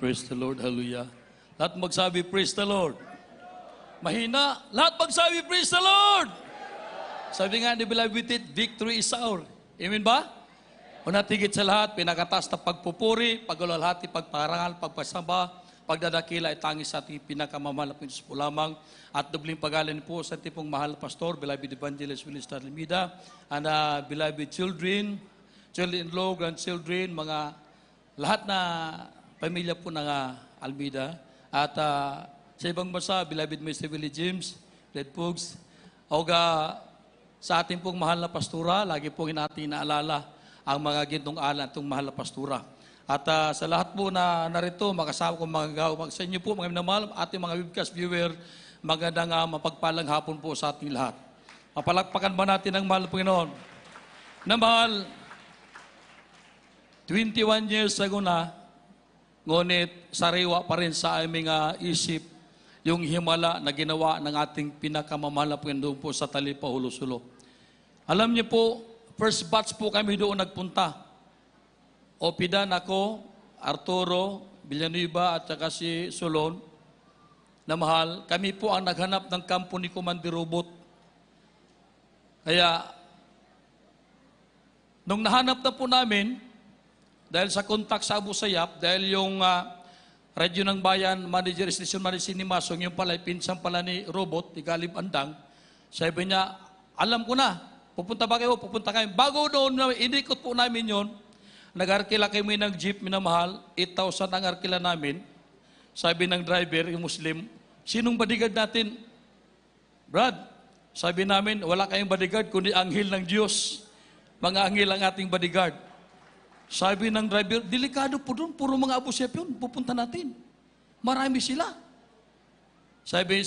Praise the Lord, hallelujah. Lahat magsabi, praise the Lord. Mahina, lahat magsabi, praise the Lord. Sabi nga ni Beloved, victory is ours. Amen ba? Una tigit sa lahat, pinakatas na pagpupuri, pagluwalhati, pagparangal, pagpasamba, pagdadakila ay tangis sa ating pinakamamahal na Diyos po lamang. At dubling pagalan po sa ating pong mahal na pastor, Beloved Evangelist Willis Almeida, and beloved children, children-in-law, grandchildren, mga lahat na pamilya po ng Almeida. At sa ibang bansa, Beloved Mr. Willie James, Red Pugs, o sa ating pong mahal na pastura, lagi po natin naalala ang mga gintong alan itong mahal na pastura. At sa lahat po na narito, makasama ko sa inyo po, mga minamahal, ating mga webcast viewer, magandang mapagpalang hapon po sa ating lahat. Mapalakpakan ba natin ang mahal na Panginoon? Na mahal, 21 years ago na, ngunit sariwa pa rin sa aming isip yung himala na ginawa ng ating pinakamamahal na Panginoon po sa Talipa, Hulo-Sulo. Alam niyo po, first batch po kami doon nagpunta. Opidan ako, Arturo, Villanueva at saka si Solon na mahal. Kami po ang naghanap ng kampo ni Commander Robot. Kaya, nung nahanap na po namin, dahil sa kontak sa Abu Sayyaf, dahil yung radyo ng bayan, manager, station manager ni Masong, yung pala, pinsang pala ni Robot, ni Galib Andang, sabi niya, alam ko na, pupunta ba kayo? Pupunta kayo. Bago doon, inikot po namin yon. Nag-arkila kami ng jeep, minamahal, 8,000 ang arkila namin. Sabi ng driver, yung Muslim, sinong bodyguard natin? Brad, sabi namin, wala kayong bodyguard, kundi anghel ng Diyos. Mga anghel ang ating bodyguard. Sabi ng driver, delikado po doon, puro mga Abu Sayyaf yun, pupunta natin. Marami sila. Sabi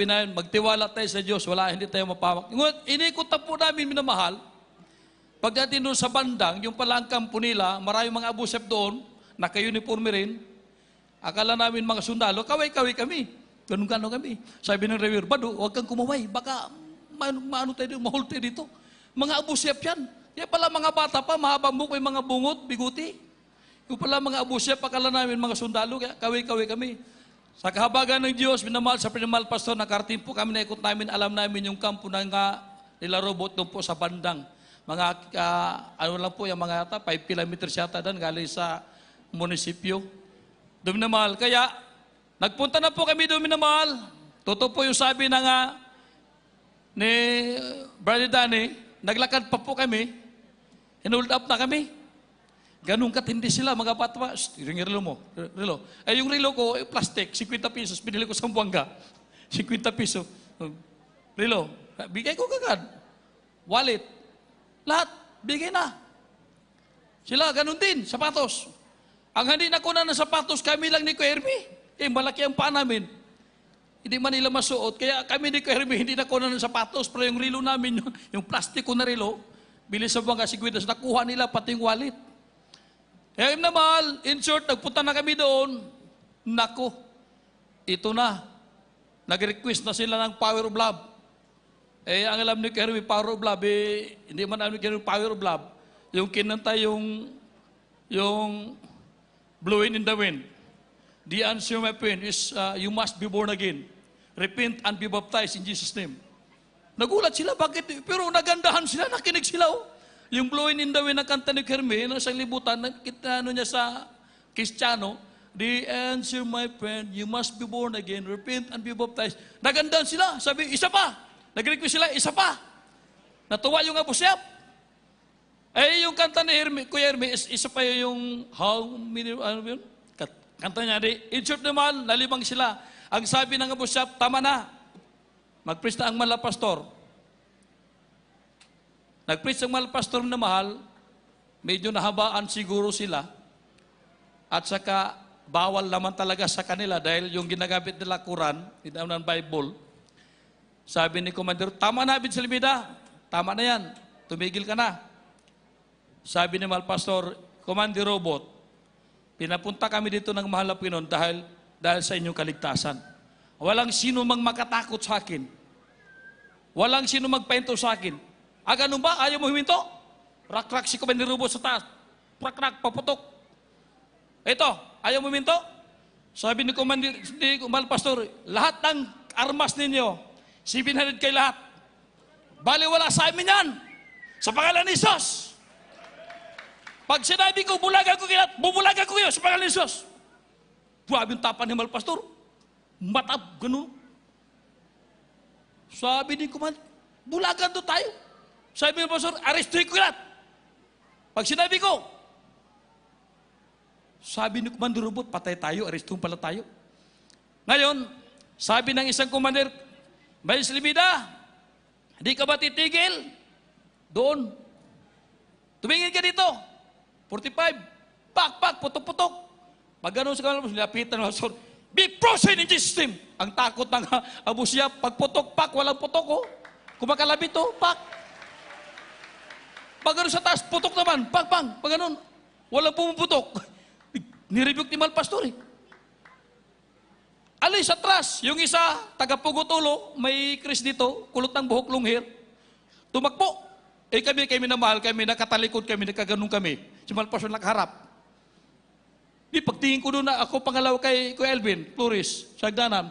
namin, magtiwala tayo sa Diyos, wala, hindi tayo mapamak. Inikot na po namin, minamahal. Pagdating doon sa bandang, yung palang kampo nila, maraming mga Abu Sayyaf doon, naka-uniforme rin. Akala namin mga sundalo, kaway-kaway kami. Ganun-ganun kami. Sabi ng driver, Bado, huwag kang kumaway, baka maano tayo dito, mahul tayo dito. Mga Abu Sayyaf yan. Kaya pala mga bata pa, mahabang buhok, may mga bungot, biguti. Yung pala mga Abu Sayyaf, akala namin mga sundalo, kaya kaway-kaway kami. Sa kahabagan ng Diyos, minamahal sa pinamahal pastor, nakarating po kami, naikot namin, alam namin yung kampo ng nila Robot doon po sa bandang. Mga, ano lang po, yung mga yata, 5 kilometers yata doon, galing sa munisipyo. Doon minamahal. Kaya, nagpunta na po kami doon minamahal. Totoo po yung sabi ng ni Brother Danny, naglakad pa po kami, in-hold up na kami. Ganun katindi sila, mga bata. Yung relo mo, relo. Eh, yung relo ko, plastic, 50 pesos. Binili ko sa Buanga. 50 pesos. Relo. Bigay ko kagad. Wallet. Lahat. Bigay na. Sila, ganun din. Sapatos. Ang hindi nakunan ng sapatos, kami lang ni Kuya Hermi. Malaki ang paa namin. Hindi man nila masuot. Kaya kami ni Kuya Hermi, hindi nakunan ng sapatos. Pero yung relo namin, yung plastic ko na relo, bili sa Buanga, 50. Nakuha nila pati yung wallet. Eh, na mahal, in short, nagpunta na kami doon. Nako, ito na. Nag-request na sila ng Power of Love. Eh, ang alam ni Kerwin, Power of Love, hindi man alam ni Kerwin, Power of Love. Yung kinanta yung Blowing in the Wind. The answer, my friend, is you must be born again. Repent and be baptized in Jesus' name. Nagulat sila, bakit? Pero nagandahan sila, nakinig sila, oh. Yung Blowing in the Wind na kanta ni Kerme, na sa libutan, nakita niya sa Kristiyano, the answer, my friend, you must be born again, repent and be baptized. Nagandaan sila, sabi, isa pa. Nag-request sila, isa pa. Natuwa yung Abu Sayyaf. Eh, yung kanta ni Kuya Herme, isa pa yung, how many, ano yun? Kanta niya, in short naman, nalimang sila. Ang sabi ng Abu Sayyaf, tama na. Mag-preach na ang mala pastor. Nag-preach ang mahal pastor na mahal, medyo nahabaan siguro sila, at saka bawal naman talaga sa kanila dahil yung ginagamit nila Quran, ng Bible, sabi ni Commander, tama na, Bin Salimida, tama na yan, tumigil ka na. Sabi ni mahal pastor, Commander Robot, pinapunta kami dito ng mahal na Panginoon dahil sa inyong kaligtasan. Walang sino mang makatakot sa akin. Walang sino magpahinto sa akin. Ganun ba? Ayaw mo huminto? Rak-rak si Commander Robot sa taas. Rak-rak, paputok. Ito, ayaw mo huminto? Sabi ni Kumal Pastor, lahat ng armas ninyo, 700 kay lahat. Bali wala sa amin yan. Sa pangalan ni Jesus. Pag sinabi ko, bulagan ko kayo, bubulagan ko kayo sa pangalan ni Jesus. Grabe yung tapan ni Kumal Pastor. Matab, ganun. Sabi ni Kumal, bulagan to tayo. Sabi ni Pastor, arestuhin ko lahat. Pag sinabi ko, sabi ni Commander Robot, patay tayo, arestuhin pala tayo. Ngayon, sabi ng isang commander, Bayes Limida, hindi ka ba titigil? Doon. Tumingin ka dito. 45. Pak, putok-putok. Pag ganun sa kanila, nilapitan ng Pastor, be frozen in Jesus' name. Ang takot ng Abu Sayyaf, pag putok, pak, walang putok, oh. Kumakalabit, oh, pak. Pag ganun sa taas, putok naman, pag ganun. Walang pumuputok. Nirebuke ni Mal Pastor, eh. Alis atras, yung isa, taga-Pugutulo, may Chris dito, kulot ng buhok, long hair. Tumakbo. Kami minamahal, kami nakatalikod, kami nakaganong kami. Si Mal Pastor nakaharap. Di pagtingin ko doon na ako pangalaw kay Kuya Elvin, Flores, sa hagdanan.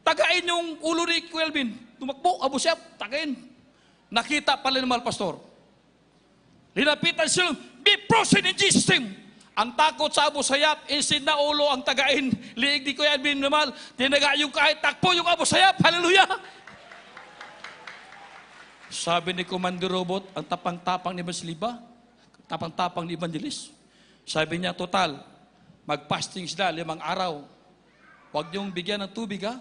Tagain yung ulo ni Kuya Elvin. Tumakbo, Abu Sayyaf, tagain. Nakita pala ni Mal Pastor. Linapitan sila, be frozen in Jesus' name. Ang takot sa Abu Sayyaf, isin na ulo ang tagain. Liig di Kuya Elvin naman, tinaga yung kahit takpo yung Abu Sayyaf. Hallelujah! Sabi ni Commander Robot, ang tapang-tapang ni Basliba, tapang-tapang ni Evangelist. Sabi niya, total, mag-fasting sila 5 araw. Huwag niyong bigyan ng tubig, ha?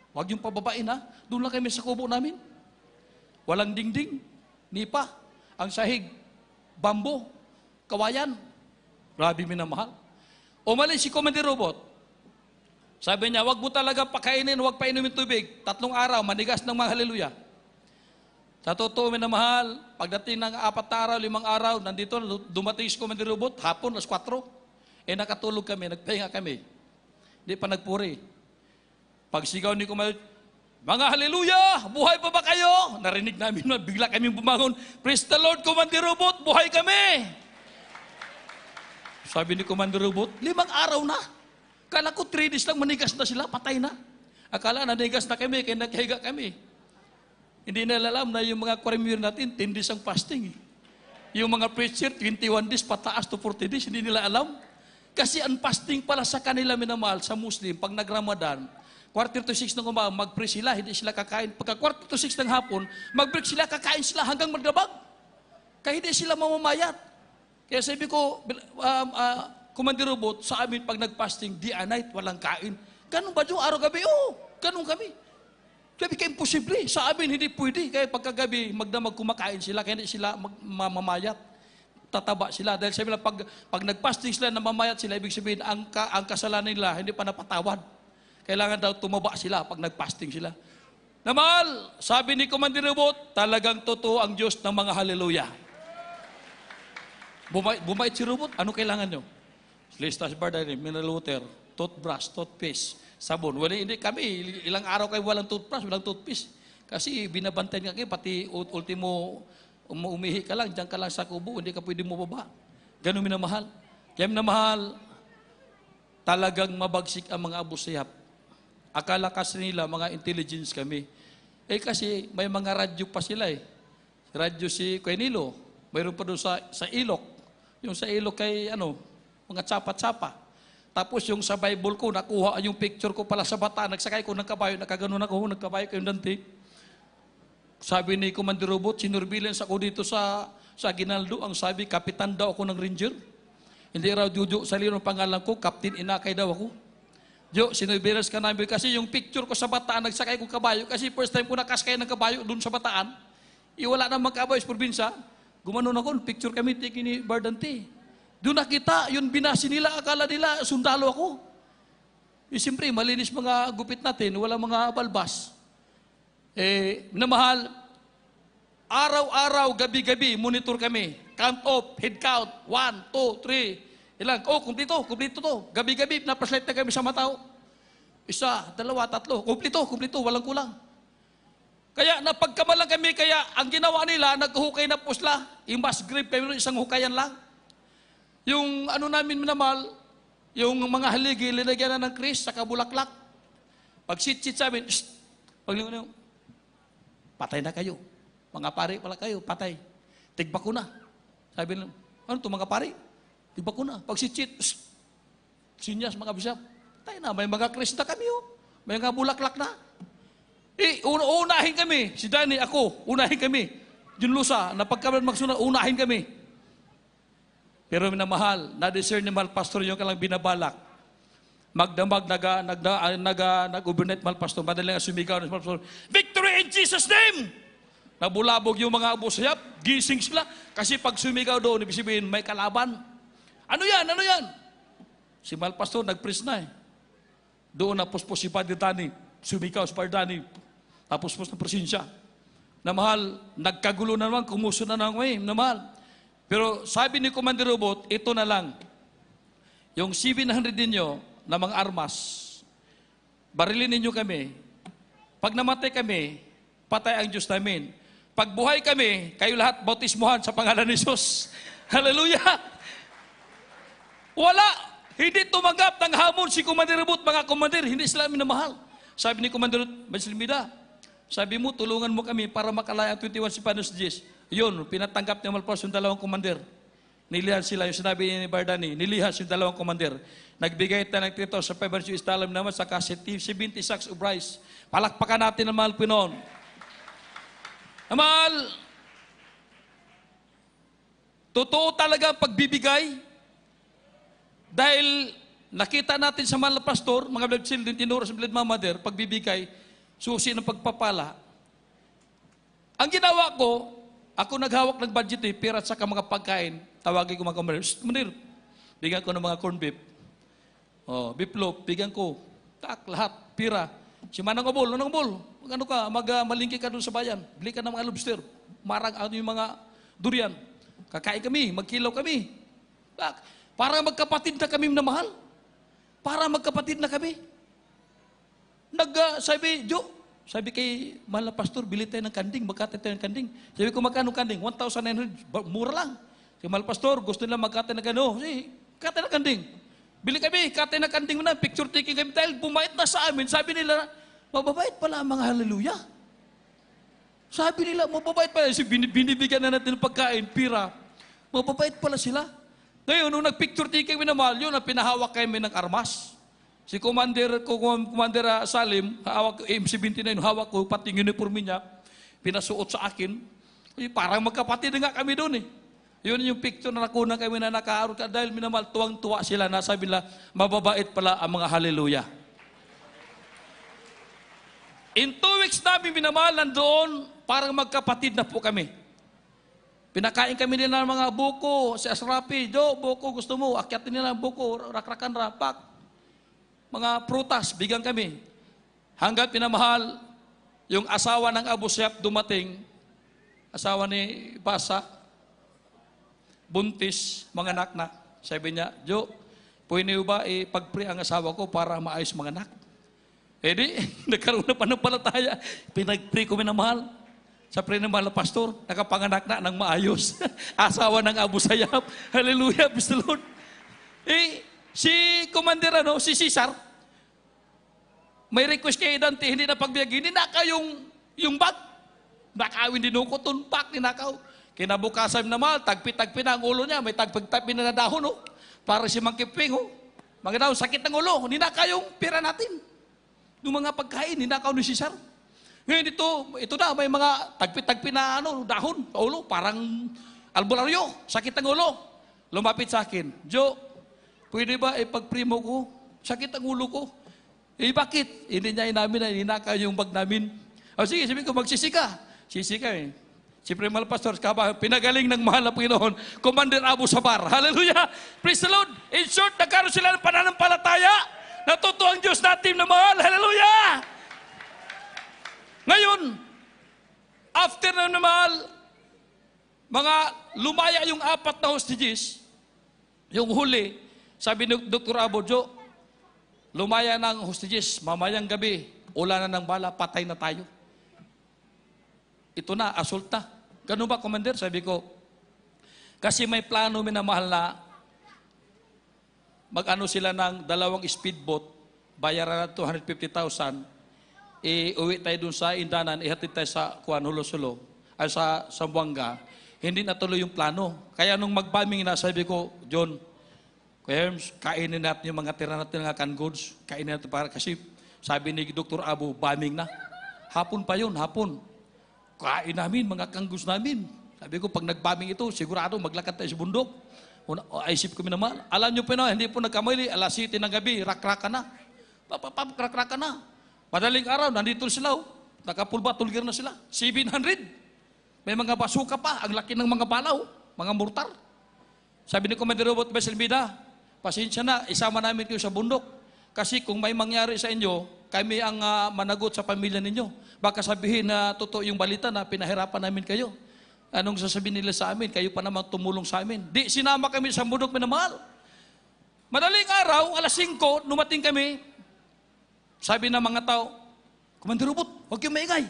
Huwag niyong pababain, ha? Doon lang kami sa kubo namin. Walang dingding, nipa, ang sahig, bambo, kawayan. Grabe minamahal. Umalis si Commander Robot. Sabi niya, wag mo talaga pakainin, wag pa inumin tubig. 3 araw, manigas ng mga haleluya. Sa totoo minamahal, pagdating ng 4 araw, 5 araw, nandito, dumating si Commander Robot, hapon, 4. Nakatulog kami, nagpahinga kami. Hindi pa nagpuri. Pagsigaw ni Commander, mga haleluya, buhay pa ba kayo? Narinig namin, bigla kami bumangon, praise the Lord, Commander Robot, buhay kami. Sabi ni Commander Robot, 5 araw na. Kala ko 3 days lang manigas na sila, patay na. Akala nanigas na kami, kaya naghiga kami. Hindi nila alam na yung mga quarter natin, 10 days ang fasting. Yung mga preacher, 21 days, pataas to 40 days, hindi nila alam. Kasi ang fasting pala sa kanila minamahal, sa Muslim, pag nag-Ramadan, 5:45 ng umaga, mag-pray sila, hindi sila kakain. Pagka 5:45 ng hapon, mag-break sila, kakain sila hanggang magdabag. Kaya hindi sila mamamayat. Kaya sabi ko, Commander Robot, sa amin pag nag-fasting, day and night, walang kain. Ganun ba yung araw-gabi? Oo, ganun kami. Sabi ka, imposible. Sa amin, hindi pwede. Kaya pagkagabi, magdamag kumakain sila, kaya hindi sila mamamayat. Tataba sila. Dahil sabi nila, pag nag-fasting sila, namamayat sila, ibig sabihin, ang kasalanan nila, hindi pa napatawad. Kailangan daw tumaba sila pag nag-fasting sila. Namal, sabi ni Commander Robot, talagang totoo ang Diyos ng mga haleluya. Bumait si Robot, ano kailangan nyo? Listas bar dahil, mineral water, toothbrush, toothpaste, sabon. Wala, hindi kami, ilang araw kayo walang toothbrush, walang toothpaste. Kasi binabantayan ka kayo, pati ultimo, umihi ka lang, diyan ka lang sa kubo, hindi ka pwede mo baba. Ganun minamahal. Kaya minamahal, talagang mabagsik ang mga Abu Sayyaf. Akala kasi nila, mga intelligence kami. Kasi may mga radyo pa sila eh. Radyo si Quenilo, mayroon pa doon sa Ilok. Yung sa ilog kay mga tsapa-tsapa. Tapos yung sa Bible ko, nakuha yung picture ko pala sa bata, nagsakay ko ng kabayo, nakaganon ako, nagkabayo kayong dante. Sabi ni Commander Robot, sinurveillance ako dito sa Aguinaldo, ang sabi, kapitan daw ako ng Ranger. Hindi raw Jojo sa lino ng pangalan ko, Captain Inakay daw ako. Jo, sinurveillance ka namin kasi yung picture ko sa bataan, nagsakay ko kabayo, kasi first time ko nakaskay ng kabayo doon sa bataan, iwala namang kabayo sa probinsya. Gumanon ako, picture kami, tiki ni Bardante. Doon nakita, yun binasi nila, akala nila, sundalo ako. Siyempre, malinis mga gupit natin, walang mga balbas. Minamahal, araw-araw, gabi-gabi, monitor kami. Count off, head count, 1, 2, 3, ilang. Kumplito to. Gabi-gabi, napaslight na kami sa Matao. 1, 2, 3, kumplito, walang kulang. Kaya napagkamalang kami, kaya ang ginawa nila, naghuhukay na pusla. Yung mass grave kami, isang hukayan lang. Yung namin minamahal, Yung mga haligi, linagyan na ng Chris sa kabulaklak. Pag sit-sit sa amin, pag patay na kayo. Mga pari pala kayo, patay. Tigba ko na. Sabi nila, ano ito mga pari? Tigba ko na. Pag sit-sit, sinyas mga bisap, patay na. May mga Chris na kami, may mga bulaklak na. Unahin kami. Si Danny, ako, unahin kami. Yung lusa, na pagkaman magsunod, unahin kami. Pero minamahal, na-discern ni mahal pastor yung kalang binabalak. Magdamag, nag-overnight mahal pastor, madaling sumigaw ng mahal pastor, victory in Jesus' name! Nabulabog yung mga Abu Sayyaf, gising sila, kasi pag sumigaw doon, ibig sabihin, may kalaban. Ano yan? Ano yan? Si mahal pastor, nag-preach na eh. Doon napuspos si Padre Danny, sumigaw si Padre Danny, napuspos ng presensya. Na mahal, nagkagulo na naman, kumuso na naman, na mahal. Pero sabi ni Commander Robot, ito na lang. Yung 700 ninyo na mga armas, barilin ninyo kami. Pag namatay kami, patay ang Diyos namin. Pag buhay kami, kayo lahat bautismuhan sa pangalan ni Jesus. Hallelujah! Wala! Hindi tumanggap ng hamon si Commander Robot, mga commander, hindi sila minamahal. Sabi ni Commander Robot, Bansilmida, sabi mo, tulungan mo kami para makalaya ang 21 si Panos Diez. Yun, pinatanggap ni Malpros yung dalawang commander. Nilihan sila, yung sinabi ni Bardani, nilihas yung dalawang commander. Nagbigay tayo ng tito sa Pebers yung Istalem naman sa Kasiti, 76 of rice. Palakpakan natin ang mahal Pinon. Mahal, totoo talaga ang pagbibigay dahil nakita natin sa mahal na pastor, mga blood children, tinuro sa blood mamader, pagbibigay, susi ng pagpapala. Ang ginawa ko, ako naghawak ng budget pera at saka mga pagkain. Tawagin ko mga kumandir. Bigyan ko ng mga corn beef. Beef loaf, bigyan ko. Lahat, pira. Si Manang Obol, ano ka, malingki ka doon sa bayan. Bili ka ng mga lobster. Marang yung mga durian. Kakain kami, magkilaw kami. Para magkapatid na kami na mahal. Para magkapatid na kami. Sabi kay mahal na pastor, bili tayo ng kanding, magkatay tayo ng kanding. Sabi ko, magkano kanding? 1,900, mura lang. Si mahal pastor, gusto nila magkatay ng kanding. Katay ng kanding. Bili kami, katay ng kanding mo na, picture taking kami. Dahil bumait na sa amin, sabi nila, mababait pala ang mga hallelujah. Sabi nila, mababait pala. Binibigyan na natin ng pagkain, pira. Mababait pala sila. Ngayon, nung nag-picture taking kami na mahal, yun, pinahawak kami ng armas. Si Commander Salim, hawak M79, hawak ko, pati yung uniforme niya, pinasuot sa akin. Parang magkapatid nga kami doon eh. Yun yung picture na nakunan kami na nakaarot ka dahil minamahal, tuwang-tuwa sila, nasabi nila, mababait pala ang mga hallelujah. In 2 weeks namin minamahal, nandoon, parang magkapatid na po kami. Pinakain kami nila ng mga buko, si Asrapi, buko gusto mo, akyatin nila ang buko, rakrakan rapak. Mga prutas, bigyan kami. Hanggang pinamahal, yung asawa ng Abu Sayyaf dumating, asawa ni Basa, buntis, mga anak na. Sabi niya, Jo, pwede ba ipag-pray ang asawa ko para maayos mga anak? Di, nagkaroon na panampalataya. Pinag-pray ko minamahal. Sa pray ng mahal na pastor, nakapanganak na ng maayos. Asawa ng Abu Sayyaf. Hallelujah, praise the Lord. Si Commander, si Cesar, may request kay Dante, hindi na pagbiyagi, ninakaw yung bag. Nakawin din ko, tunpak, ninakaw. Kinabukasan naman, tagpi-tagpi na ang ulo niya, may tagpi na dahon, para si Mang Kiping, mga daw, sakit ng ulo, ninakaw yung pira natin. Yung mga pagkain, ninakaw ni Cesar. Ngayon ito na, may mga tagpi-tagpi na dahon, ulo, parang albularyo, sakit ng ulo. Lumapit sa akin, Jo, pwede ba ipag-primo ko? Sakit ang ulo ko. Bakit? Hindi niya inamin na hinaka yung bag namin. Sige, sabi ko, magsisika. Sisika eh. Siyempre, mahal pastor, pinagaling ng mahal na Panginoon, Commander Abu Sabar. Hallelujah! Praise the Lord! In short, nagkaroon sila ng pananampalataya. Natuto ang Diyos natin na mahal. Hallelujah! Ngayon, after na mahal, mga lumaya yung 4 na hostages, yung huli, sabi ni Dr. Abojo, lumaya ng hostages, mamayang gabi, ulan na ng bala, patay na tayo. Ito na, assault na. Ganun ba, Commander? 'Sabi ko, kasi may plano minamahal na, mag-ano sila ng 2 speedboat, bayaran na 250,000, uwi tayo dun sa Indanan, ihatid tayo sa Hulo-Sulo, ay sa Zamboanga. Hindi natuloy yung plano. Kaya nung mag-bombing na, sabi ko, John, Herms, kainin natin yung mga tira natin ng canned goods. Kainin natin para kasi sabi ni Dr. Abu, bombing na. Hapon pa yun, hapon. Kain namin, mga canned goods namin. Sabi ko, pag nag-bombing ito, sigurado maglakad tayo sa bundok. Isip ko naman, alam nyo pa na, hindi po nagkamali, alas 7 ng gabi, rak-raka na. Rak-raka na. Madaling araw, nandito sila, nakapulba, tulgir na sila. 700. May mga basuka pa, ang laki ng mga balaw, mga mortar. Sabi ni Commander Robot Beselbida, pasensya na, isama namin kayo sa bundok. Kasi kung may mangyari sa inyo, kami ang managot sa pamilya ninyo. Baka sabihin na totoo yung balita na pinahirapan namin kayo. Anong sasabihin nila sa amin? Kayo pa naman tumulong sa amin. Di, sinama kami sa bundok, minamahal. Madaling araw, alas 5, numating kami. Sabi ng mga tao, Commander Robot, huwag kayong maingay.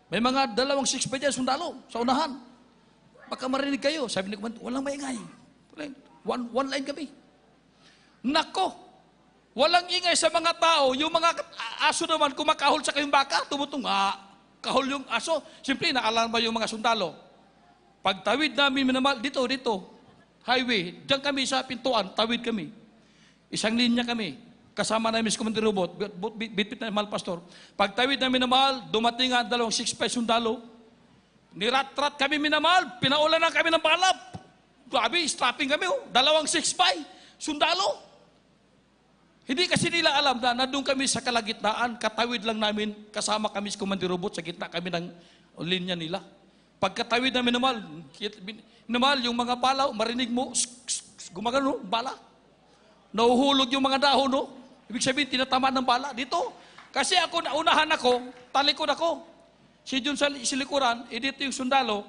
May mga 2 6 pa dyan, sundalo, sa unahan. Baka marinig kayo. Sabi ni Commander, walang maingay. One line kami. Nako, walang ingay sa mga tao. Yung mga aso naman, kumakahol sa kayong baka, tumutong, kahol yung aso. Siyempre, naalam ba yung mga sundalo? Pagtawid namin, minamahal, dito, highway, diyan kami sa pintuan, tawid kami. Isang linya kami. Kasama namin si Commander Robot, bitbit na mahal pastor. Pagtawid namin minamahal, dumating ang 2 6 sundalo. Nirat-rat kami minamahal, pinaulan na kami ng balap. Grabe, strapping kami, 2 6 sundalo. Hindi kasi nila alam na nandun kami sa kalagitnaan, katawid lang namin, kasama kami sa Commander Robot, sa gitna kami ng linya nila. Pagkatawid namin minamahal, yung mga balaw, marinig mo, gumagano, bala. Nahuhulog yung mga dahon, no? Ibig sabihin, tinatamaan ng bala. Dito, kasi ako, naunahan ako, talikod ako. Si John sa likuran, dito yung sundalo,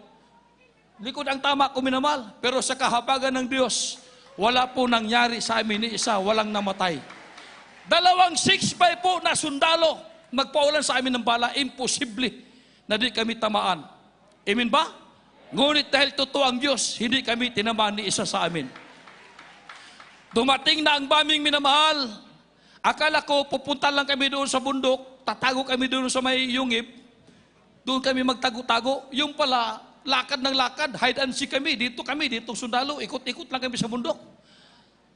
likod ang tama ko minamahal. Pero sa kahabagan ng Diyos, wala po nangyari sa amin ni isa, walang namatay. 2 6 po na sundalo, magpaulan sa amin ng bala, imposible na di kami tamaan. Amen ba? Ngunit dahil totoo ang Diyos, hindi kami tinamaan ni isa sa amin. Dumating na ang bombing minamahal. Akala ko, pupunta lang kami doon sa bundok, tatago kami doon sa may yungib, doon kami magtago-tago. Yung pala, lakad ng lakad, hide and seek kami, dito sundalo, ikot-ikot lang kami sa bundok.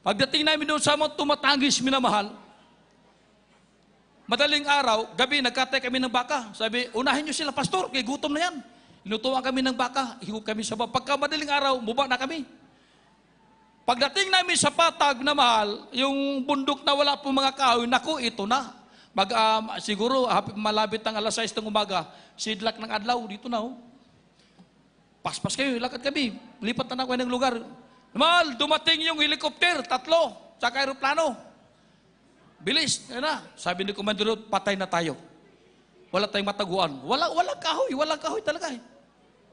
Pagdating namin doon sa mga tumatangis minamahal, madaling araw, gabi, nagkatay kami ng baka. Sabi, unahin nyo sila, pastor, kay gutom na yan. Inutuwa kami ng baka, higop kami sa baba. Pagka madaling araw, buba na kami. Pagdating namin sa Patag na mahal, yung bundok na wala po mga kahoy, naku, ito na. Siguro, malapit ng alas 6 ng umaga, sidlak ng adlaw, dito na. Paspas kayo, lakad kami. Lipat na ako ng lugar. Mahal, dumating yung helicopter, 3, saka aeroplano. Bilis, yun na. Sabi ni Commander Rod, patay na tayo. Wala tayong mataguan. Walang kahoy talaga.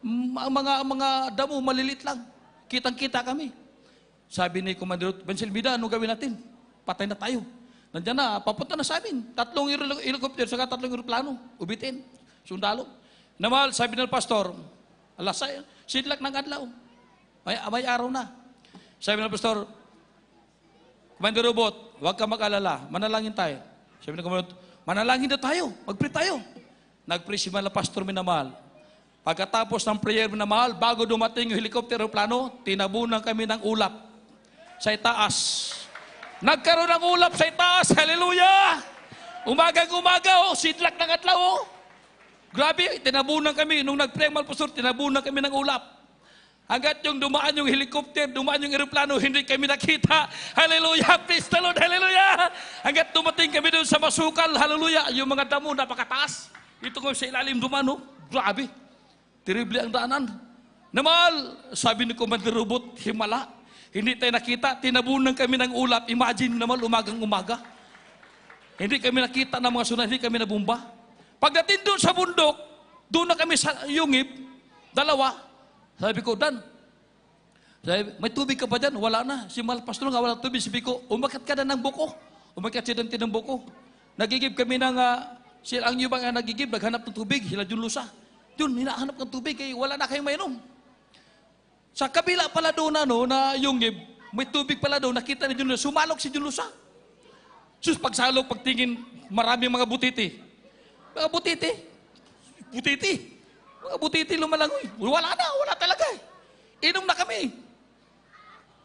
Mga damo, malilit lang. Kitang-kita kami. Sabi ni Commander Rod, Bensilbida, anong gawin natin? Patay na tayo. Nandiyan na, papunta na sa amin. 3 helicopter, saka 3 aeroplano. Ubitin, sundalo. Namahal, sabi ng pastor, alasay, sidlak ng adlaw. May araw na. Sabi ng pastor, Commander Robot, huwag ka mag-alala, manalangin tayo. Sabi ng Commander Robot, manalangin na tayo, mag-pray tayo. Nag-pray si Mala Pastor minamahal. Pagkatapos ng prayer minamahal, bago dumating yung helicopter o plano, tinabunan kami ng ulap sa itaas. Nagkaroon ng ulap sa itaas, hallelujah! Umagang-umaga, sidlak ng adlaw, Grabe, tinabunan kami. Nung nag-pray ang Pastor, tinabunan kami ng ulap. Hanggat yung dumaan yung helicopter, dumaan yung aeroplano, hindi kami nakita. Hallelujah! Praise the Lord! Hallelujah! Hanggat dumating kami doon sa masukal, hallelujah! Yung mga damo napakataas. Ito ko sa ilalim dumano. Grabe! Terrible ang daanan. Namal, sabi ni Commander Robot, himala. Hindi tayo nakita, tinabunan kami ng ulap. Imagine naman, umagang-umaga. Hindi kami nakita ng mga sunod, hindi kami nabumba. Pagdating doon sa bundok, doon na kami sa yungib, 2. Sabi ko, Dan, may tubig ka pa dyan? Wala na. Si Mal Pastor nga, wala tubig. Sabi ko, umakyat ka na ng buko. Umakyat siya ng buko. Nagigib kami ng, ang yung mga nagigib, naghanap ng tubig. Sila Jun Lusa. Jun, hinahanap ng tubig, wala na kayong mainom. Sa kabila pala doon na yungib, may tubig pala daw, nakita ni John Lusa, sumalok si John Lusa. Sus, pagsalok, pagtingin, maraming mga butiti. Mga butiti. Butiti. Mga butiti lumalangoy. Wala talaga. Inom na kami.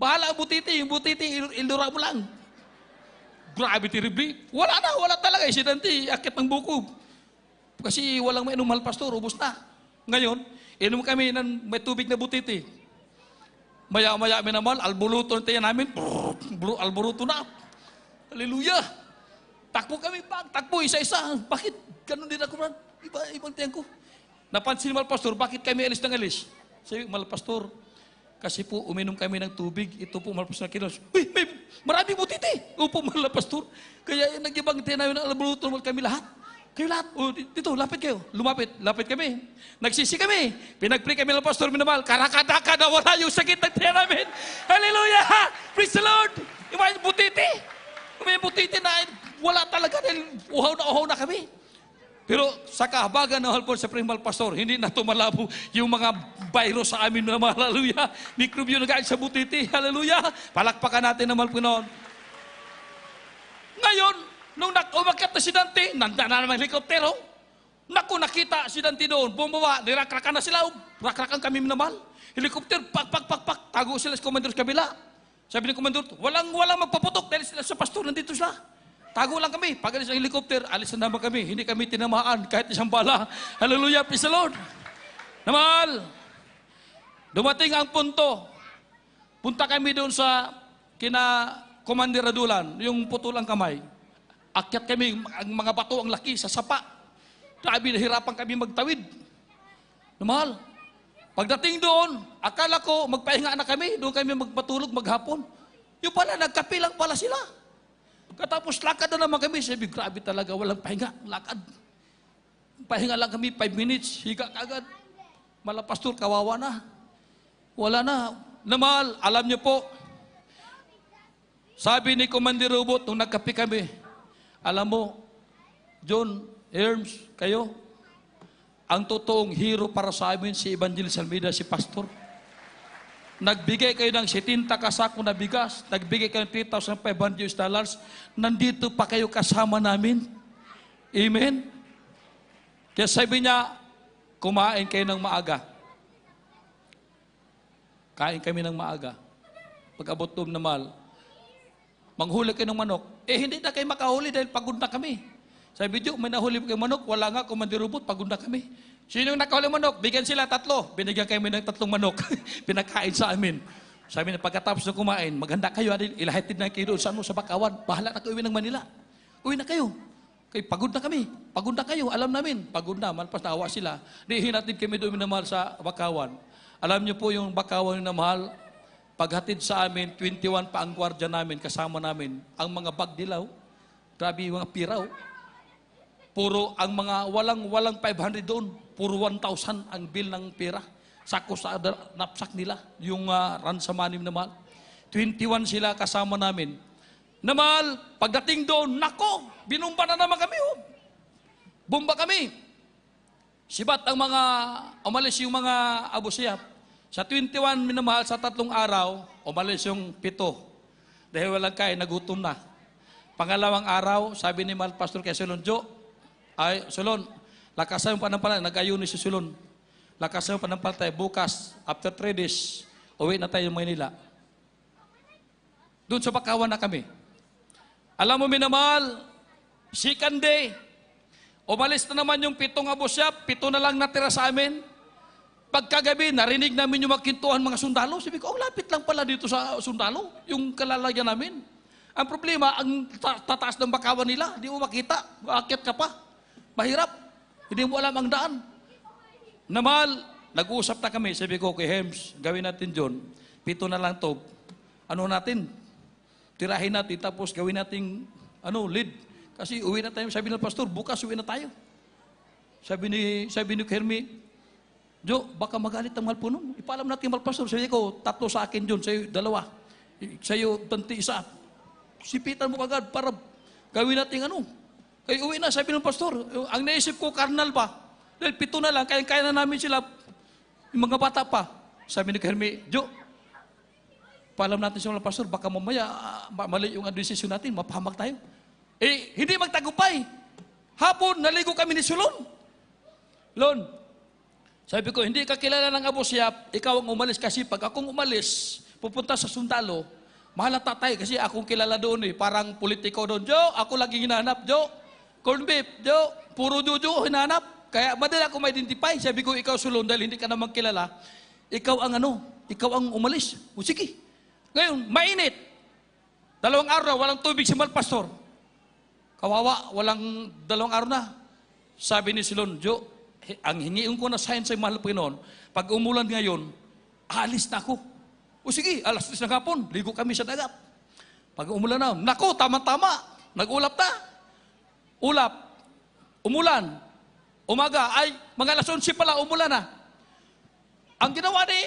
Bahala ang butiti, yung butiti, ilura mo lang. Grabe, terribly. Wala talaga. Isidante, akit ng buko. Kasi walang mainom, mahal pastor, ubos na. Ngayon, inom kami ng may tubig na butiti. Maya-maya naman, alburuto namin, alburuto na. Hallelujah! Takbo kami, takbo, isa-isa. Bakit? Ganun din ako, ibang tiyan ko. Napansin mahal pastor, bakit kami alis ng alis? Sabi, mahal pastor, kasi po uminom kami ng tubig, ito po mahal pastor na kilos. Uy, may marami butiti. Upo mahal pastor. Kaya nag-ibang tiyan namin ng alburuto kami lahat. Kayo lahat, dito, lapit kayo. Lapit kami. Nagsisi kami. Pinag-pray kami ng pastor minamahal. Karakadaka na wala yung sakit ng tiyan namin. Hallelujah! Praise the Lord! Yung mga butiti. May butiti na wala talaga dahil uhaw na kami. Pero sa kahabagan ng halpon sa primal pastor, hindi na tumalabo yung mga virus sa amin na hallelujah. Mikrobyo na galing sa butiti. Hallelujah! Palakpakan natin naman po noon. Ngayon, nung umakyat na si Dante, nanda na naman helikoptero. Naku, nakita si Dante doon. Bumaba, nirakrakan na sila. Rakrakan kami minamahal. Helikopter, pak. Tago sila sa komandor sa kabila. Sabi ni komandor, walang magpaputok dahil sila sa pastor, nandito sila. Tago lang kami. Pag alis ang helikopter, alis na naman kami. Hindi kami tinamaan kahit isang bala. Hallelujah, praise the Lord. Namahal, dumating ang punto. Punta kami doon sa kina Commander Radulan, yung putol ang kamay. Akyat kami, ang mga bato ang laki sa sapa. Grabe, nahirapan kami magtawid. Namahal, pagdating doon, akala ko magpahinga na kami, doon kami magpatulog maghapon. Yung pala, nagkape lang pala sila. Katapos lakad na naman kami, sabi, grabe talaga, walang pahinga, lakad. Pahinga lang kami, 5 minutes, higa kagad. Mala pastor, kawawa na. Wala na. Namahal, alam niyo po, sabi ni Commander Robot, nung nagkape kami, alam mo, John, Herms, kayo, ang totoong hero para sa amin si Evangelist Almeida, si Pastor. Nagbigay kayo ng 70 kasako na bigas, nagbigay kayo ng $3,500, nandito pa kayo kasama namin. Amen? Kaya sabi niya, kumain kayo ng maaga. Kain kami ng maaga. Pag-abot doon na mahal, manghuli kayo ng manok. Hindi na kayo makahuli dahil pagod na kami. Sabi niyo, may nahuli kayo manok, wala nga, Commander Robot, pagod na kami. Sino yung nakahuli manok? Bigyan sila 3. Binigyan kami ng 3 manok. Pinakain sa amin. Sabi na pagkatapos na kumain, maghanda kayo, ilahatid na kayo doon sa Bakawan. Bahala na kayo uwi ng Manila. Uwi na kayo. Pagod na kami. Pagod na kayo. Alam namin. Pagod na. Malpas na awa sila. Hinatid kami doon na mahal sa Bakawan. Alam niyo po yung Bakawan na mahal, paghatid sa amin, 21 pa ang gwardiya namin, kasama namin. Ang mga bag dilaw, grabe yung mga piraw. Puro ang mga walang 500 doon. Puro 1,000 ang bill ng pera. Sako sa napsak nila. Yung ransom money na mahal. 21 sila kasama namin. Na mahal, pagdating doon, nako, binumba na naman kami. Oh. Bumba kami. Sibat ang mga, umalis yung mga Abu Sayyaf. Sa 21 minamahal, sa 3 araw, umalis yung 7. Dahil walang kain, nagutom na. Pangalawang araw, sabi ni Mahal Pastor kay Solon, Solon, lakasan yung panampalataya, nag-ayuni si Solon. Lakasan yung panampalataya, bukas, after 3 days, uwi na tayo ng Manila. Doon sa Bakawan na kami. Alam mo minamahal, second day, umalis na naman yung 7 Abu Sayyaf, 7 na lang natira sa amin. Pagkagabi, narinig namin yung magkintuhan mga sundalo. Sabi ko, ang lapit lang pala dito sa sundalo, yung kalalagyan namin. Ang problema, ang tataas ng Bakawan nila, hindi mo makita, aakyat ka pa. Mahirap, hindi mo alam ang daan. Namahal, nag-uusap na kami, sabi ko kay Hems, gawin natin John, 7 na lang to. Ano natin? Tirahin natin, tapos gawin natin, lead. Kasi uwi na tayo, sabi ng pastor, bukas uwi na tayo. Sabi ni Hermi, Jo, baka magalit ang mahal po nun. Ipaalam natin mahal pastor. Sabi ko, 3 sa akin John, sa'yo 2. Sa'yo, 21. Sipitan mo kagad para gawin natin Kaya uwi na, sabi ng pastor. Ang naisip ko, karnal pa. Dahil 7 na lang, kaya na namin sila, yung mga bata pa. Sabi ni Hermi, Jo, paalam natin sa mga pastor, baka mamaya mali yung desisyon natin, mapahamak tayo. Eh, hindi magtagumpay. Hapon, naligo kami ni Sulon. Lon, sabi ko, hindi ka kilala ng Abu Sayyaf, ikaw ang umalis kasi pag akong umalis, pupunta sa sundalo, mahal na tatay kasi akong kilala doon eh, parang politiko doon. Jo, ako lagi hinahanap, Jo. Corn beef, Jo, puro Jojo hinahanap. Kaya madali ako ma-identify. Sabi ko, ikaw Sulon, dahil hindi ka naman kilala, ikaw ang ikaw ang umalis. O sige. Ngayon, mainit. 2 araw, walang tubig si Malpastor. Kawawa, walang 2 araw na. Sabi ni Sulon, Jo, ang hingiin ko na sign sa mahal Panginoon, pag umulan ngayon, alis na ako. O sige, 3:00 ng hapon, ligo kami sa dagat. Pag umulan na, nako, tama-tama, nag-ulap na. Ulap, umulan, umaga, ay, mga 11:00 pala, umulan na. Ang ginawa ni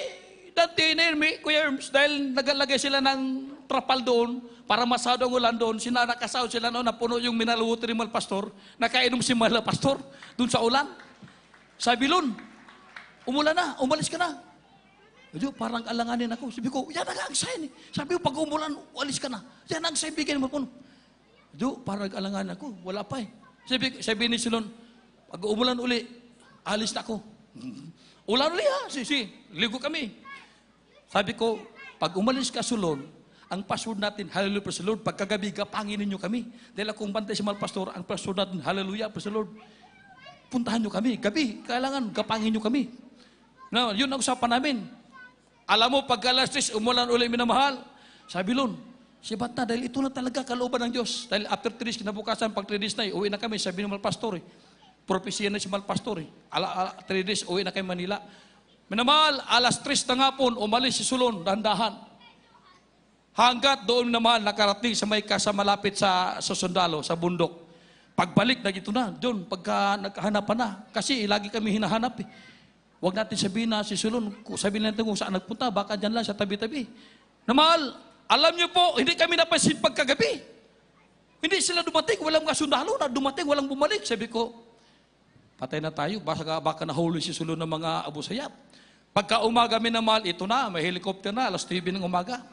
Dante ni Kuya Erms, dahil nagalagay sila ng trapal doon, para masado ang ulan doon, nakasahod sila noon, napuno yung mineral water ni Malpastor, nakainom si Malpastor doon sa ulan. Sabi, Lon, umulan na, umalis ka na. Medyo parang alanganin ako. Sabi ko, yan ang sign eh. Sabi ko, pag umulan, alis ka na. Yan ang sign, bigyan mo po. Medyo parang alanganin ako, wala pa eh. Sabi ni Sulon, pag umulan uli, alis na ako. Ulan uli ha, ligo kami. Sabi ko, pag umalis ka Sulon, ang password natin, hallelujah, praise the Lord. Pagkagabi, gapangin ninyo kami. Dahil akong bantay si Malpastor, ang password natin, hallelujah, praise the Lord. Puntahan nyo kami. Gabi, kailangan gapangin nyo kami. No, yun ang usapan namin. Alam mo, pag 3:00, umulan ulit minamahal. Sabi Lon, sibat na, dahil ito na talaga kalooban ng Diyos. Dahil after 3 days, kinabukasan, pag 3 days na, uwi na kami. Sabi ng Malpastor, propesya na si Malpastor. 3 days, uwi na kami Manila. Minamahal, 3:00 ng hapon, umalis si Sulon, dahan-dahan. Hanggat doon naman nakarating sa may malapit sa sundalo, sa bundok. Pagbalik na ito na, doon, pagka naghahanapan na. Kasi lagi kami hinahanap eh. Huwag natin sabihin na si Sulon, sabihin natin kung saan nagpunta, baka dyan lang sa tabi-tabi. Na mahal, alam niyo po, hindi kami napansin pagkagabi. Hindi sila dumating, walang mga sundalo na dumating, walang bumalik. Sabi ko, patay na tayo, baka nahuli si Sulon ng mga Abu Sayyaf. Pagka umaga minamahal, ito na, may helicopter na, 9:00 ng umaga.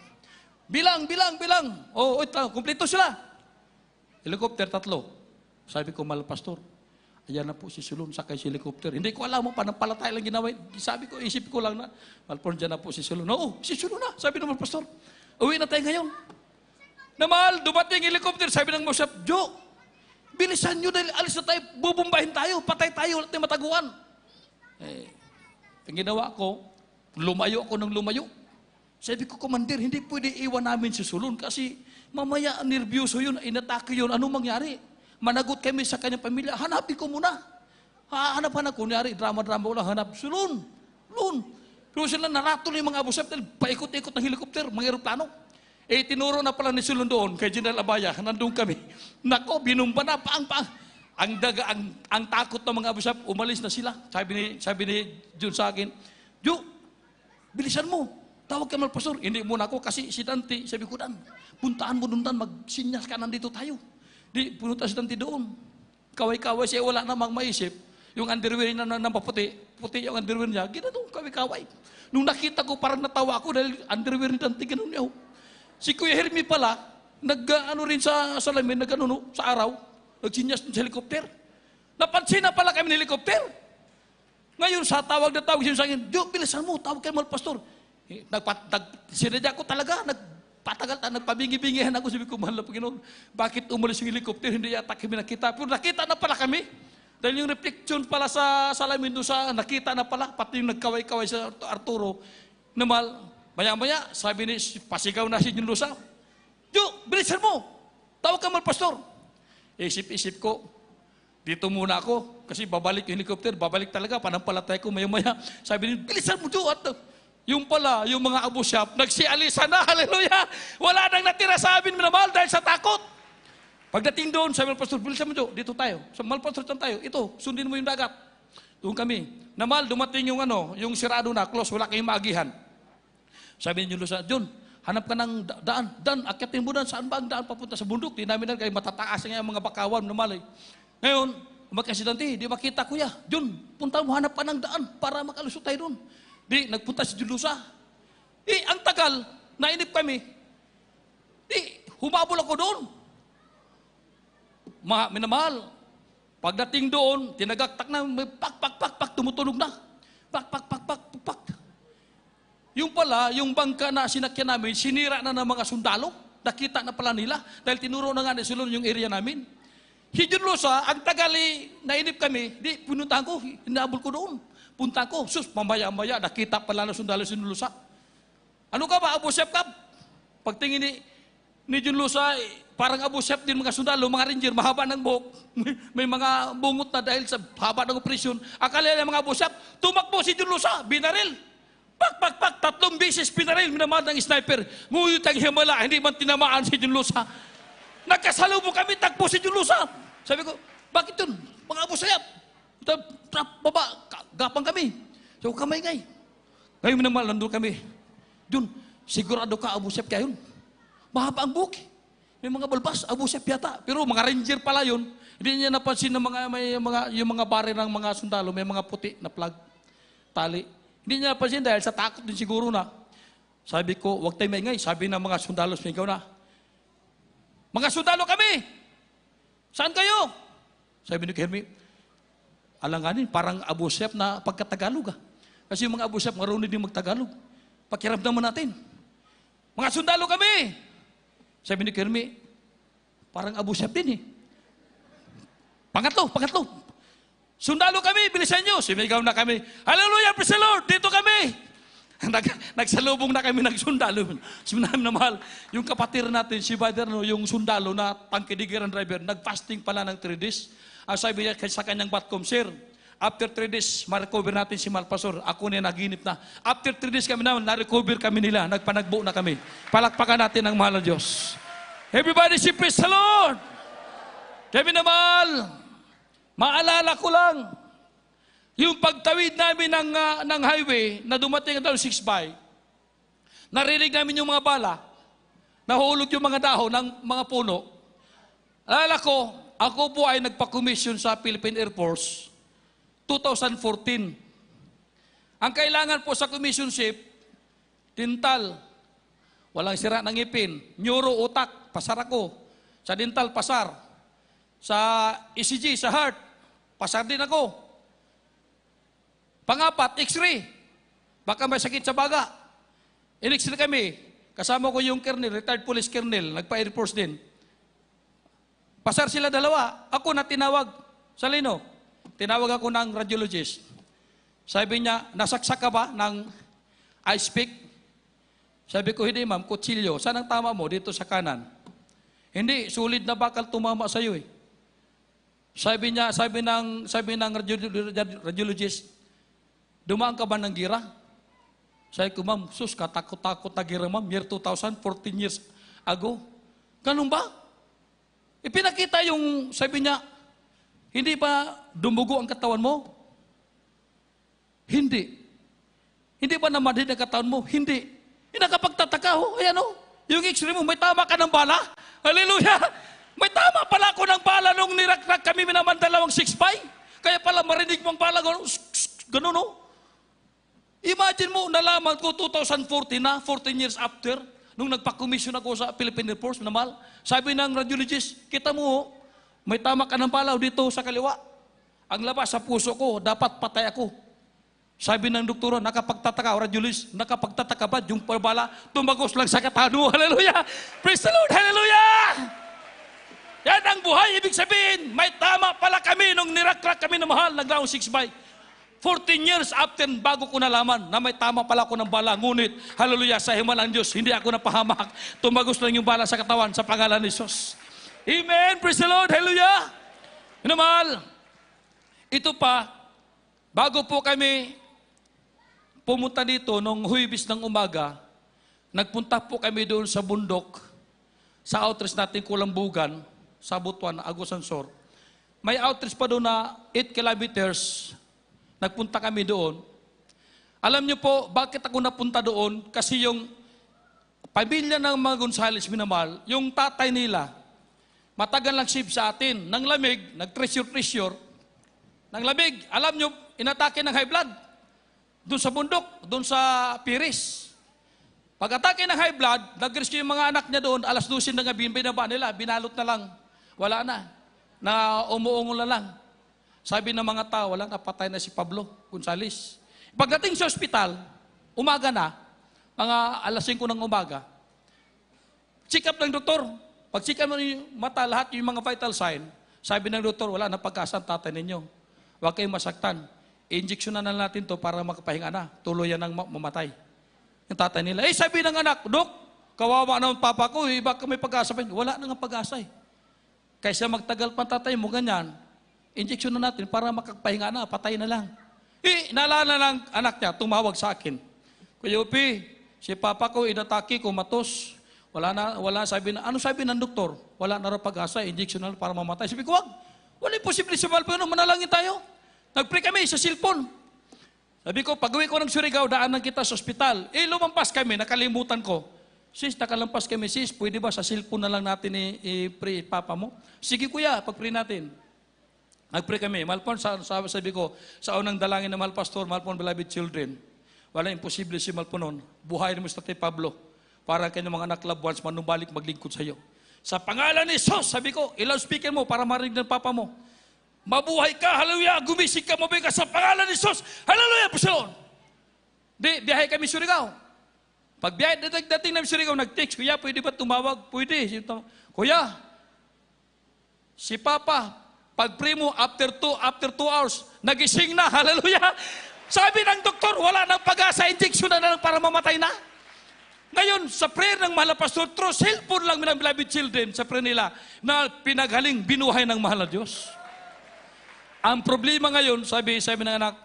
Bilang. Oh, ito, kumpleto sila. Helicopter 3. Sabi ko, Malpastor, ayan na po si Sulon, sakay si helicopter. Hindi ko alam mo, panampalatay lang ginawa. Sabi ko, isip ko lang na, Malpastor, dyan na po si Sulon. Oo, si Sulon na, sabi ng Malpastor. Uwi na tayo ngayon. Na mahal, dumating helicopter, sabi ng Mosap, Jo, bilisan nyo dahil alis na tayo, bubumbahin tayo, patay tayo, wala tayong mataguan. Ang ginawa ko, lumayo ako ng lumayo. Sabi ko, Commander, hindi pwede iwan namin si Sulon kasi mamaya nervyoso yun, inatake yun, anong mangyari? Managot kami sa kanyang pamilya, hanapin ko muna. Hanap-hanap, kunyari, drama-drama ko lang, hanap, Sulon. Pero sila naratol yung mga Abu Sayyaf, paikot-ikot ng helikopter, mga aeroplano. Tinuro na pala ni Sulon doon, kay General Abaya, nandun kami. Nako, binumba na, paang-paang. Ang takot ng mga Abu Sayyaf, umalis na sila. Sabi ni Jun sa akin, Jo, bilisan mo, tawag ka Malpastor. Hindi muna ako, kasi si Dante, sabi ko, Dan, puntaan mo doon, Dan, magsinyas ka, nandito tayo. Di, punta si Dante doon. Kaway-kaway siya, wala namang maisip. Yung underwear na napaputi, puti yung underwear niya, ginanong kaway-kaway. Nung nakita ko, parang natawa ako dahil underwear ni Dante, ganun niya. Si Kuya Hermie pala, rin sa salamin, sa araw, nagsinyas sa helikopter. Napansin na pala kami ng helikopter. Ngayon, sa tawag na tawag, siya sa akin, Jo, bilisan mo, tawag kay Malpastor. Sinadya ko talaga, nagpabingi-bingihan ako, sabi ko, mahal na Panginoon, bakit umalis yung helicopter, hindi yata kami nakita. Pero nakita na pala kami. Dahil yung reflection pala sa salamin doon nakita na pala, pati yung nagkaway-kaway sa Arturo, na maya-maya, sabi ni, pasigaw na si Junlusa, Jo, bilisan mo, tawag ka Malpastor. Isip-isip ko, dito muna ako, kasi babalik yung helicopter, babalik talaga, panampalatay ko, maya-maya, sabi ni, bilisan mo Jo, at yung pala, yung mga Abu Sayyaf, nagsialisa na, hallelujah! Wala nang natira sa amin, minamahal, dahil sa takot. Pagdating doon, sabi ng Pastor, bilisan mo Jo, dito tayo. Sa Malpastor tayo, ito, sundin mo yung dagat. Doon kami. Namal, dumating yung yung sirado na, close, wala kayong maagihan. Sabi niyo sa John, hanap ka ng daan. Dan, akyatin mo daan, saan ba ang daan papunta sa bundok? Di namin kayo matataas nga yung mga bakawan, namalay. Ngayon, umakyasidante, di makita kuya. John, punta mo, hanap ka ng daan para makalusot tayo doon. Di, nagpunta si Julusa. Ang tagal, nainip kami. Di, humabol ako doon. Minamahal. Pagdating doon, tinagaktak na, may pak, tumutunog na. Pak. Yung pala, yung bangka na sinakyan namin, sinira na ng mga sundalo. Nakita na pala nila. Dahil tinuro na nga ni Sulon yung area namin. Hidunlusa, ang tagali, nainip kami, di, pinuntahan ko, hinabol ko doon. Punta ko, sus, mamaya-maya, nakita pala na sundalo sinulusa. Ano ka ba, Abu Chef ka? Pagtingin ni Junlusa, parang Abu Chef din mga sundalo, mga ranger, mahaba ng buhok. May mga bungot na dahil sa haba ng operasyon. Akala nila mga Abu Chef, tumakbo si Junlusa, binaril. Pak, 3 beses pinaril, minamahal ng sniper. Nguyot ang himala, hindi man tinamaan si Junlusa. Nagkasalubong kami, tagpo si Junlusa. Sabi ko, bakit yun? Mga Abu Chef. Baba, gapang kami. So, kamay ngay. Ngayon minamahal, nandun kami. Jun, sigurado ka Abu Chef kayo yun. Mahaba ang buhok. May mga balbas, Abu Chef yata. Pero mga ranger pala yun. Hindi niya napansin na yung mga bare ng mga sundalo, may mga puti na plug, tali. Hindi niya napansin dahil sa takot din siguro na. Sabi ko, huwag tayo maingay. Sabi ng mga sundalo, sumigaw na. Mga sundalo kami! Saan kayo? Sabi ni Kermi, alanganin, parang Abu Chef na pagkatagalog. Kasi yung mga Abu Chef, marunong din magtagalog. Pakiramdaman natin. Mga sundalo kami! Sabi ni Kermi, parang Abu Chef din eh. Pangatlo. Sundalo kami, bilisan nyo. Sumigaw na kami, hallelujah, praise the Lord, dito kami. Nagsalubong na kami ng sundalo. Sinabi na mahal, yung kapatid natin, si Bader, yung sundalo na tangkidigiran driver, nag-fasting pala ng 3 days. Ang sabi niya sa kanyang batcom, sir, after 3 days, ma-recover natin si Malpasor. Ako na naginip na. After 3 days kami na, na-recover kami nila. Nagpanagbo na kami. Palakpakan natin ang mahal ng Diyos. Everybody say, praise the Lord! Kami na mahal, maalala ko lang, yung pagtawid namin ng highway na dumating doon 6-by, narinig namin yung mga bala, nahulog yung mga dahon ng mga puno. Alala ko, ako po ay nagpa-commission sa Philippine Air Force 2014. Ang kailangan po sa commission ship, dental, walang sira ng ngipin, neuro, utak, pasar ako. Sa dental, pasar. Sa ECG, sa heart, pasar din ako. Pangapat, X-ray. Baka may sakit sa baga. In-X-ray kami. Kasama ko yung colonel, retired police colonel, nagpa-Air Force din. Pasar sila dalawa. Ako na tinawag sa lino. Tinawag ako ng radiologist. Sabi niya, nasaksak ka ba ng ice pick? Sabi ko, hindi ma'am, kutsilyo. Saan ang tama mo? Dito sa kanan. Hindi, sulit na bakal tumama sa iyo eh. Sabi ng radiologist, dumaan ka ba ng gira? Sabi ko, ma'am, sus, katakot-takot na gira, ma'am. Year 2000, 14 years ago. Ganun ba? Ipinakita yung, sabi niya, hindi ba dumugo ang katawan mo? Hindi. Hindi ba namadid ang katawan mo? Hindi. Nakapagtataka ho, ayan o. Yung x-ray mo, may tama ka ng bala? Hallelujah! May tama pala ako ng bala nung nirakrak kami minaman 6-by. Kaya pala marinig mong bala, ganun o. Imagine mo, nalaman ko 2014 na, 14 years after, nung nagpa-commission ako sa Philippine Air Force, namal, sabi ng radiologist, kita mo, may tama ka ng bala dito sa kaliwa. Ang labas sa puso ko, dapat patay ako. Sabi ng doktora, nakapagtataka, radiologist, nakapagtataka ba yung bala, tumagos lang sa katawan mo. Hallelujah! Praise the Lord! Hallelujah! Yan ang buhay, ibig sabihin, may tama pala kami nung nirakrak kami na mahal, nag-round 6-by. 14 years after, bago ko nalaman na may tama pala ako ng bala. Ngunit, hallelujah, sa himalang Diyos, hindi ako napahamak. Tumagos lang yung bala sa katawan sa pangalan ni Jesus. Amen! Praise the Lord! Hallelujah! Minamahal, ito pa, bago po kami pumunta dito nung Huwebes ng umaga, nagpunta po kami doon sa bundok, sa outreach natin Kulambugan, sa Butuan, Agusan Sur. May outreach pa doon na 8 kilometers. Nagpunta kami doon. Alam niyo po, bakit ako napunta doon? Kasi yung pamilya ng mga Gonzales Minamal, yung tatay nila, matagal nag-save sa atin. Nang lamig, nag-treasure. Nang lamig, alam niyo, inatake ng high blood. Doon sa bundok, doon sa Piris. Pag-atake ng high blood, nag-rescue yung mga anak niya doon, alas 12 ng gabi, binaba nila, binalot na lang. Wala na. Na umuungol na lang. Sabi ng mga tao, wala, napatay na si Pablo Gonzales. Pagdating sa ospital, umaga na, mga alas 5 ng umaga, check up ng doktor. Pag check up mo yung mata, lahat yung mga vital sign, sabi ng doktor, wala na pag-asa ang tatay ninyo. Huwag kayong masaktan. Injection na natin to para makapahinga na. Tuluyan ng mamatay. Yung tatay nila, sabi ng anak, Dok, kawawa naman papa ko, baka may pag-asa pa. Wala na nga pag-asa eh. Kaysa magtagal pa tatay mo, ganyan, injection na natin para makapahinga na, patay na lang. Naalala lang anak niya, tumawag sa akin. Kuya Upi, si papa ko inatake, kumatos. Wala sabi na, ano sabi ng doktor? Wala na raw pag-asa, injection na para mamatay. Sabi ko, wag, wala imposible si Malpino, manalangin tayo. Nag-pray kami sa cellphone. Sabi ko, pag-uwi ko ng Surigao, daanan kita sa ospital. Lumampas kami, nakalimutan ko. Sis, nakalampas kami, sis, pwede ba sa cellphone na lang natin i-pray papa mo? Sige kuya, pag-pray natin. Nag-pray kami. Malpon, sabi ko, sa unang dalangin ng mahal pastor, Malpon, beloved children, wala imposible si Malpon noon. Buhayin mo sa Tatay Pablo para kanyang mga anak loved ones manubalik maglingkod sa iyo. Sa pangalan ni Jesus, sabi ko, ilaw speaker mo para marinig ng papa mo. Mabuhay ka, hallelujah, gumising ka, mabuhay ka sa pangalan ni Jesus, hallelujah, Pusilon. Biyahe kami Surigao. Pag biyahe, dating namin Surigao, nag-text, kuya, pwede ba tumawag? Pwede. Kuya, si Papa, pag-pray mo, after 2 hours, nagising na, hallelujah. Sabi ng doktor, wala nang pag-asa, injection na lang para mamatay na. Ngayon, sa prayer ng mahal na pastor, through cellphone lang ng beloved children, sa prayer nila, na pinaghaling binuhay ng mahal na Diyos. Ang problema ngayon, sabi ng anak,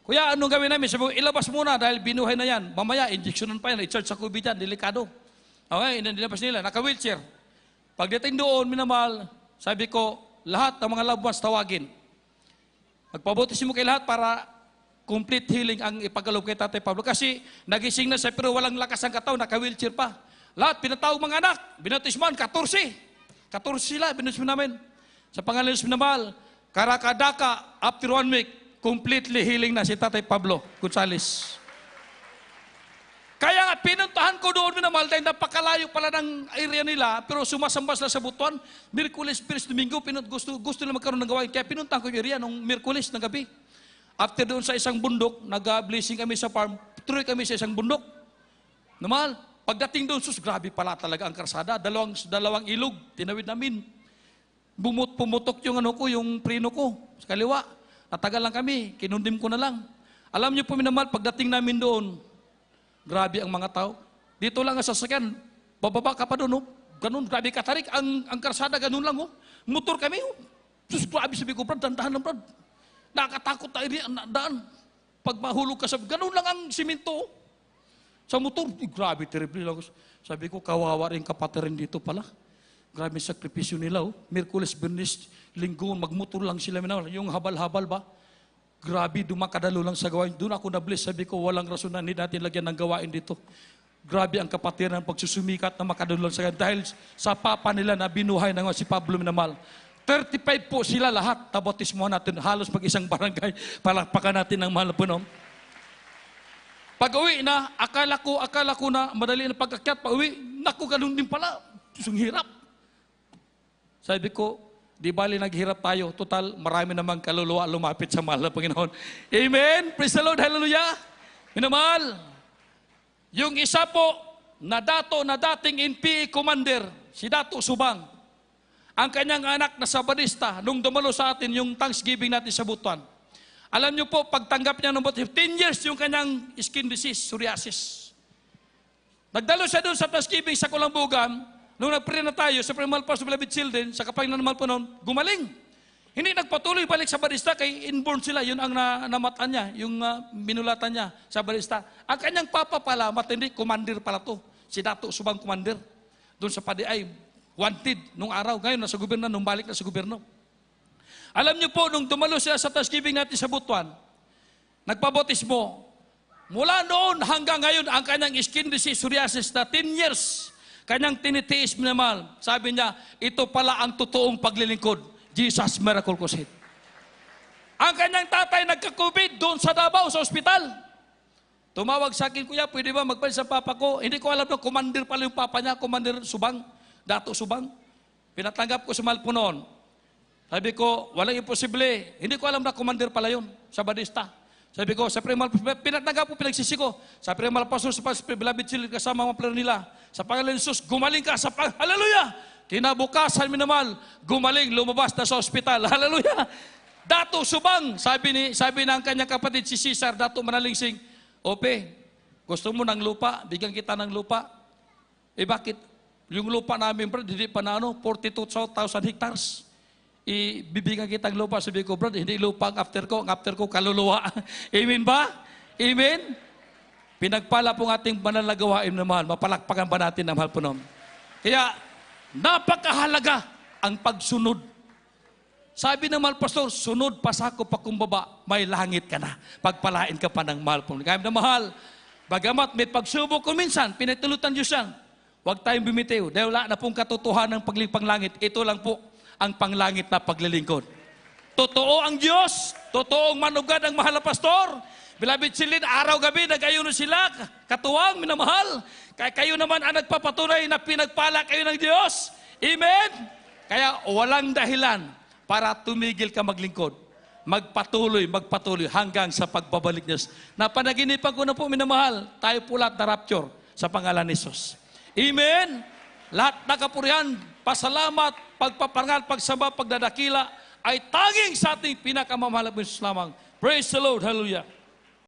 kuya, anong gawin namin? Sabi ko, ilabas muna dahil binuhay na yan. Mamaya, injectionan pa yan, i-charge sa COVID yan, delikado. Okay, nilabas nila, naka-wheelchair. Pagdating doon, minamahal, sabi ko, lahat ng mga loved ones tawagin. Magpabuti mo kay lahat para complete healing ang ipagalob kay Tatay Pablo. Kasi nagising na siya pero walang lakas ang katawan, naka-wheelchair pa. Lahat, pinatawag mga anak, binatisman, 14. 14 sila, binatisman namin. Sa pangalan ng minamahal, Karakadaka, after 1 week, completely healing na si Tatay Pablo Gonzales. Kaya nga, pinuntahan ko doon minamahal dahil napakalayo pala ng area nila, pero sumasambas na sa Butuan. Miyerkules, Pires, Domingo, gusto nila magkaroon ng gawain. Kaya pinuntahan ko yung area nung Miyerkules ng gabi. After doon sa isang bundok, nag-blessing kami sa farm, tuloy kami sa isang bundok. Namahal, pagdating doon, grabe pala talaga ang karsada. Dalawang ilog, tinawid namin. Pumutok yung yung preno ko sa kaliwa. Natagal lang kami, kinundim ko na lang. Alam niyo po minamahal, pagdating namin doon, grabe ang mga tao. Dito lang ang sasakyan, bababa ka pa doon, ganun, grabe katarik. Ang karsada, ganun lang, motor kami, grabe sabi ko, Brad, dandahan lang, Brad. Nakakatakot na daan. Pag mahulog ka, ganun lang ang simento. Sa motor, grabe, terrible lang. Sabi ko, kawawa rin kapatid rin dito pala. Grabe sakripisyo nila. Miyerkules, Biyernes, Linggo, magmotor lang sila. Yung habal-habal ba? Grabe, dumakadalo lang sa gawain. Doon ako na-bless. Sabi ko, walang rason na hindi natin lagyan ng gawain dito. Grabe ang kapatiran ng pagsusumikat na makadalo lang sa gawain. Dahil sa papa nila na binuhay na si Pablo Minamahal. 35 po sila lahat. Tabotismo natin. Halos mag-isang barangay. Palakpakan natin ng mahal na puno. Pag-uwi na, akala ko na madali na pag-akyat. Pag-uwi, naku, ganun din pala. Susung hirap. Sabi ko, di bali naghirap tayo. Total, marami namang kaluluwa lumapit sa mahal na Panginoon. Amen? Praise the Lord. Hallelujah. Minamahal, yung isa po na dating NPA commander, si Dato Subang, ang kanyang anak na Sabadista, nung dumalo sa atin yung Thanksgiving natin sa Butuan. Alam niyo po, pagtanggap niya ng 10 years yung kanyang skin disease, psoriasis. Nagdalo siya doon sa Thanksgiving sa Kulambugan. Nung nag-pray na tayo sa Primal Pastor Beloved Children, sa kapahingan naman po noon, gumaling. Hindi nagpatuloy balik sa Barista, kay inborn sila, yun ang namatan niya, yung minulatan niya sa Barista. Ang kanyang papa pala, matindi, commander pala to. Si Dato Subang commander. Doon sa PDI, wanted nung araw. Ngayon, nasa gobyerno, nung balik na sa gobyerno. Alam niyo po, nung dumalo siya sa Thanksgiving natin sa Butuan, nagpabotismo. Mula noon hanggang ngayon, ang kanyang skin disease, psoriasis na 10 years, kanyang tinitiis minamahal. Sabi niya, ito pala ang totoong paglilingkod. Jesus Miracle Crusade. Ang kanyang tatay nagka-COVID doon sa Davao, sa ospital. Tumawag sa akin, kuya, pwede ba magpalit sa papa ko? Hindi ko alam na commander pala yung papa niya, Commander Subang, Dato Subang. Pinatanggap ko sa Malpo noon. Sabi ko, walang imposible. Hindi ko alam na commander pala yun, sa Badista. Sabi ko, sa Primal, pinatanggap ko, pinagsisi ko. Sa Primal Pastor, sa Beloved Children, kasama mga plano nila. Sa pangalan ni Jesus, gumaling ka sa Hallelujah! Kinabukasan, minamahal, gumaling, lumabas na sa ospital. Hallelujah! Dato Subang, sabi ng kanyang kapatid si Cesar, Dato Manalingsing, Ope, gusto mo ng lupa? Bigyan kita ng lupa. Bakit? Yung lupa namin, brad, hindi pa na 42,000 hectares. Ibibigyan kitang lupa. Sabi ko, brad, hindi lupa ang after ko kaluluwa. Amen ba? Amen? Pinagpala pong ating banal na gawain na mahal. Mapalakpakan ba natin ang mahal po noon? Kaya, napakahalaga ang pagsunod. Sabi ng mahal pastor, sunod pa sa ako pakumbaba, may langit ka na. Pagpalain ka pa ng mahal po. Kaya na mahal, bagamat may pagsubok ko minsan, pinatulutan Diyos yan. Huwag tayong bumitiw. Dahil wala na pong katotohanan ng paglipang-langit. Ito lang po ang panglangit na paglilingkod. Totoo ang Diyos, totoong manugad ang mahal na pastor. Beloved children, araw-gabi nag-ayuno sila, katuwang, minamahal. Kaya kayo naman ang nagpapatunay na pinagpala kayo ng Diyos. Amen? Kaya walang dahilan para tumigil ka maglingkod. Magpatuloy hanggang sa pagbabalik Diyos. Napanaginipan ko na po, minamahal, tayo po lahat na rapture sa pangalan ni Jesus. Amen? Lahat na kapurihan, pasalamat, pagpaparangal, pagsamba, pagdadakila, ay tanging sa ating pinakamamahal na Diyos lamang. Praise the Lord. Hallelujah.